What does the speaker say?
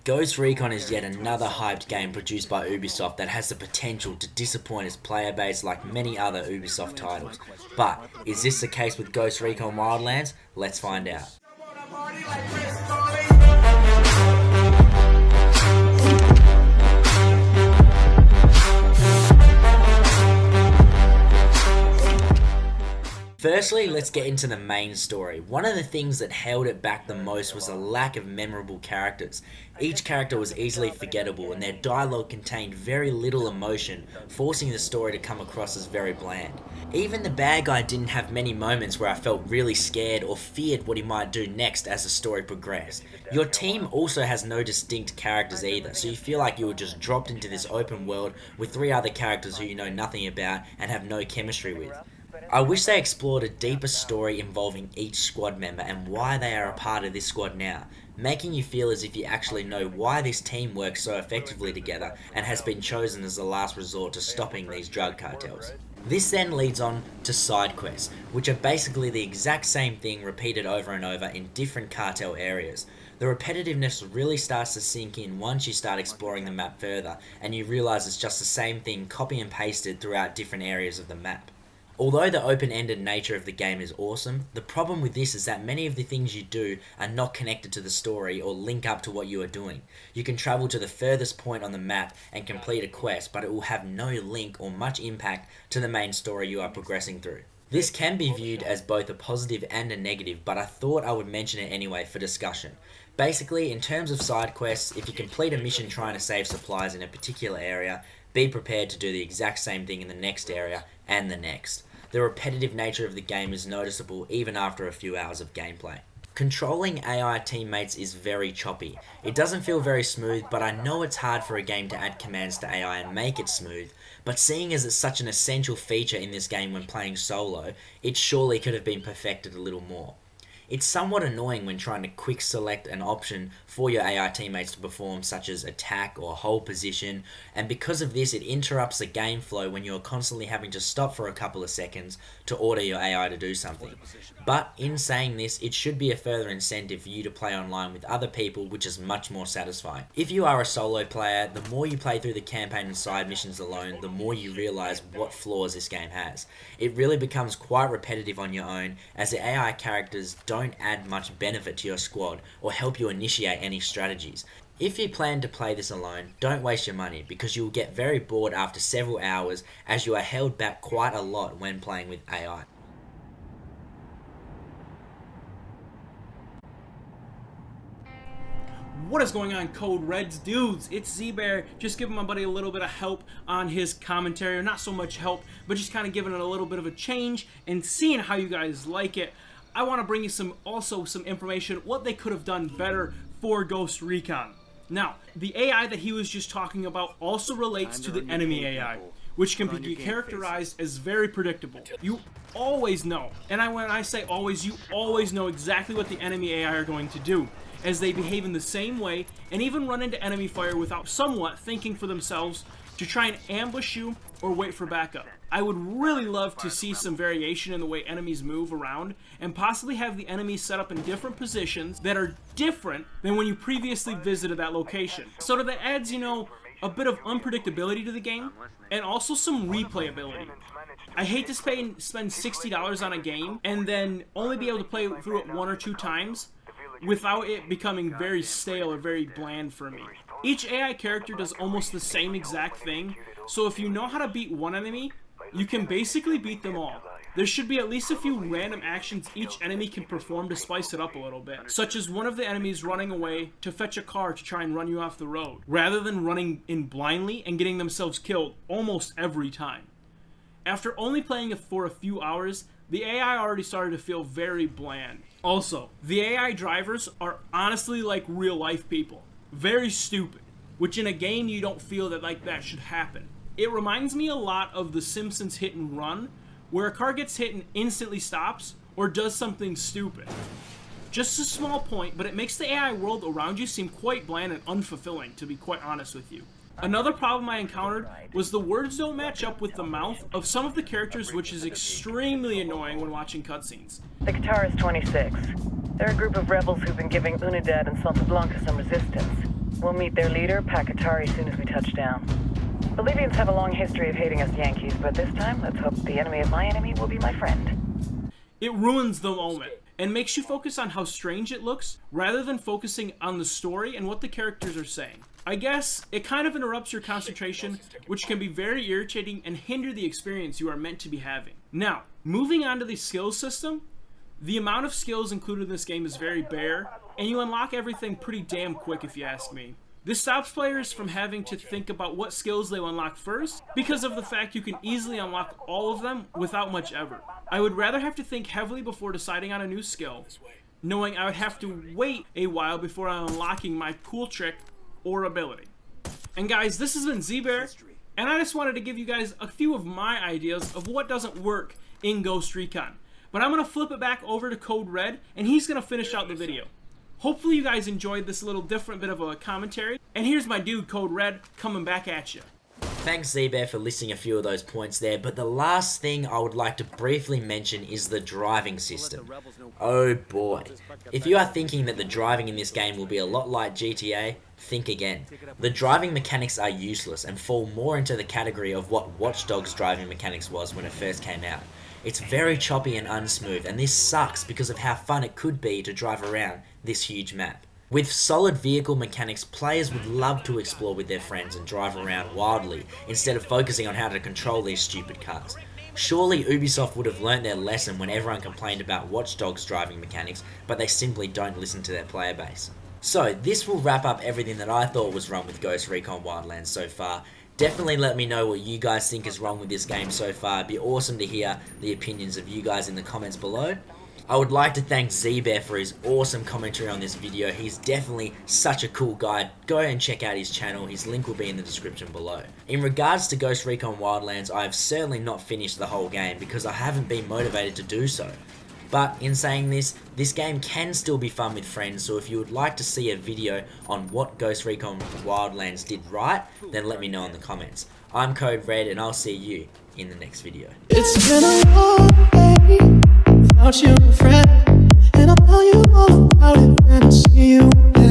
Ghost Recon is yet another hyped game produced by Ubisoft that has the potential to disappoint its player base like many other Ubisoft titles. But is this the case with Ghost Recon Wildlands? Let's find out. Firstly, let's get into the main story. One of the things that held it back the most was a lack of memorable characters. Each character was easily forgettable and their dialogue contained very little emotion, forcing the story to come across as very bland. Even the bad guy didn't have many moments where I felt really scared or feared what he might do next as the story progressed. Your team also has no distinct characters either, so you feel like you were just dropped into this open world with three other characters who you know nothing about and have no chemistry with. I wish they explored a deeper story involving each squad member and why they are a part of this squad now, making you feel as if you actually know why this team works so effectively together and has been chosen as the last resort to stopping these drug cartels. This then leads on to side quests, which are basically the exact same thing repeated over and over in different cartel areas. The repetitiveness really starts to sink in once you start exploring the map further and you realise it's just the same thing copy and pasted throughout different areas of the map. Although the open-ended nature of the game is awesome, the problem with this is that many of the things you do are not connected to the story or link up to what you are doing. You can travel to the furthest point on the map and complete a quest, but it will have no link or much impact to the main story you are progressing through. This can be viewed as both a positive and a negative, but I thought I would mention it anyway for discussion. Basically, in terms of side quests, if you complete a mission trying to save supplies in a particular area, be prepared to do the exact same thing in the next area and the next. The repetitive nature of the game is noticeable even after a few hours of gameplay. Controlling AI teammates is very choppy. It doesn't feel very smooth, but I know it's hard for a game to add commands to AI and make it smooth, but seeing as it's such an essential feature in this game when playing solo, it surely could have been perfected a little more. It's somewhat annoying when trying to quick select an option for your AI teammates to perform, such as attack or hold position, and because of this it interrupts the game flow when you're constantly having to stop for a couple of seconds to order your AI to do something. But in saying this, it should be a further incentive for you to play online with other people, which is much more satisfying. If you are a solo player, the more you play through the campaign and side missions alone, the more you realise what flaws this game has. It really becomes quite repetitive on your own, as the AI characters don't add much benefit to your squad or help you initiate any strategies. If you plan to play this alone, don't waste your money because you will get very bored after several hours, as you are held back quite a lot when playing with AI. What is going on, Code Reds dudes? It's Z-Bear, just giving my buddy a little bit of help on his commentary, or not so much help, but just kind of giving it a little bit of a change and seeing how you guys like it. I want to bring you some information, what they could have done better for Ghost Recon. Now, the AI that he was just talking about also relates to the enemy AI, which can be characterized as very predictable. You always know, and when I say always, you always know exactly what the enemy AI are going to do, as they behave in the same way and even run into enemy fire without somewhat thinking for themselves to try and ambush you or wait for backup. I would really love to see some variation in the way enemies move around and possibly have the enemies set up in different positions that are different than when you previously visited that location. So that adds, a bit of unpredictability to the game and also some replayability. I hate to spend $60 on a game and then only be able to play through it one or two times without it becoming very stale or very bland for me. Each AI character does almost the same exact thing, so if you know how to beat one enemy, you can basically beat them all. There should be at least a few random actions each enemy can perform to spice it up a little bit, such as one of the enemies running away to fetch a car to try and run you off the road, rather than running in blindly and getting themselves killed almost every time. After only playing it for a few hours, the AI already started to feel very bland. Also, the AI drivers are honestly like real life people. Very stupid, which in a game you don't feel that should happen. It reminds me a lot of The Simpsons Hit and Run, where a car gets hit and instantly stops or does something stupid. Just a small point, but it makes the AI world around you seem quite bland and unfulfilling, to be quite honest with you. Another problem I encountered was the words don't match up with the mouth of some of the characters, which is extremely annoying when watching cutscenes. The Guitarist 26. They're a group of rebels who've been giving Unidad and Santa Blanca some resistance. We'll meet their leader, Pakatari, soon as we touch down. The Libyans have a long history of hating us Yankees, but this time, let's hope the enemy of my enemy will be my friend. It ruins the moment and makes you focus on how strange it looks rather than focusing on the story and what the characters are saying. I guess it kind of interrupts your concentration, which can be very irritating and hinder the experience you are meant to be having. Now, moving on to the skills system, the amount of skills included in this game is very bare, and you unlock everything pretty damn quick if you ask me. This stops players from having to think about what skills they will unlock first, because of the fact you can easily unlock all of them without much effort. I would rather have to think heavily before deciding on a new skill, knowing I would have to wait a while before unlocking my cool trick or ability. And guys, this has been Z-Bear, and I just wanted to give you guys a few of my ideas of what doesn't work in Ghost Recon. But I'm going to flip it back over to Code Red, and he's going to finish out the video. Hopefully you guys enjoyed this little different bit of a commentary. And here's my dude, Code Red, coming back at you. Thanks Z-Bear for listing a few of those points there, but the last thing I would like to briefly mention is the driving system. Oh boy. If you are thinking that the driving in this game will be a lot like GTA, think again. The driving mechanics are useless and fall more into the category of what Watch Dogs driving mechanics was when it first came out. It's very choppy and unsmooth, and this sucks because of how fun it could be to drive around this huge map. With solid vehicle mechanics, players would love to explore with their friends and drive around wildly, instead of focusing on how to control these stupid cars. Surely Ubisoft would have learnt their lesson when everyone complained about Watch Dogs driving mechanics, but they simply don't listen to their player base. So, this will wrap up everything that I thought was wrong with Ghost Recon Wildlands so far. Definitely let me know what you guys think is wrong with this game so far. It'd be awesome to hear the opinions of you guys in the comments below. I would like to thank Z-Bear for his awesome commentary on this video. He's definitely such a cool guy. Go and check out his channel. His link will be in the description below. In regards to Ghost Recon Wildlands, I have certainly not finished the whole game because I haven't been motivated to do so. But in saying this game can still be fun with friends, so if you would like to see a video on what Ghost Recon Wildlands did right, then let me know in the comments. I'm Code Red, and I'll see you in the next video. It's been a long day without you, my friend, and I'll tell you all about it when I see you again.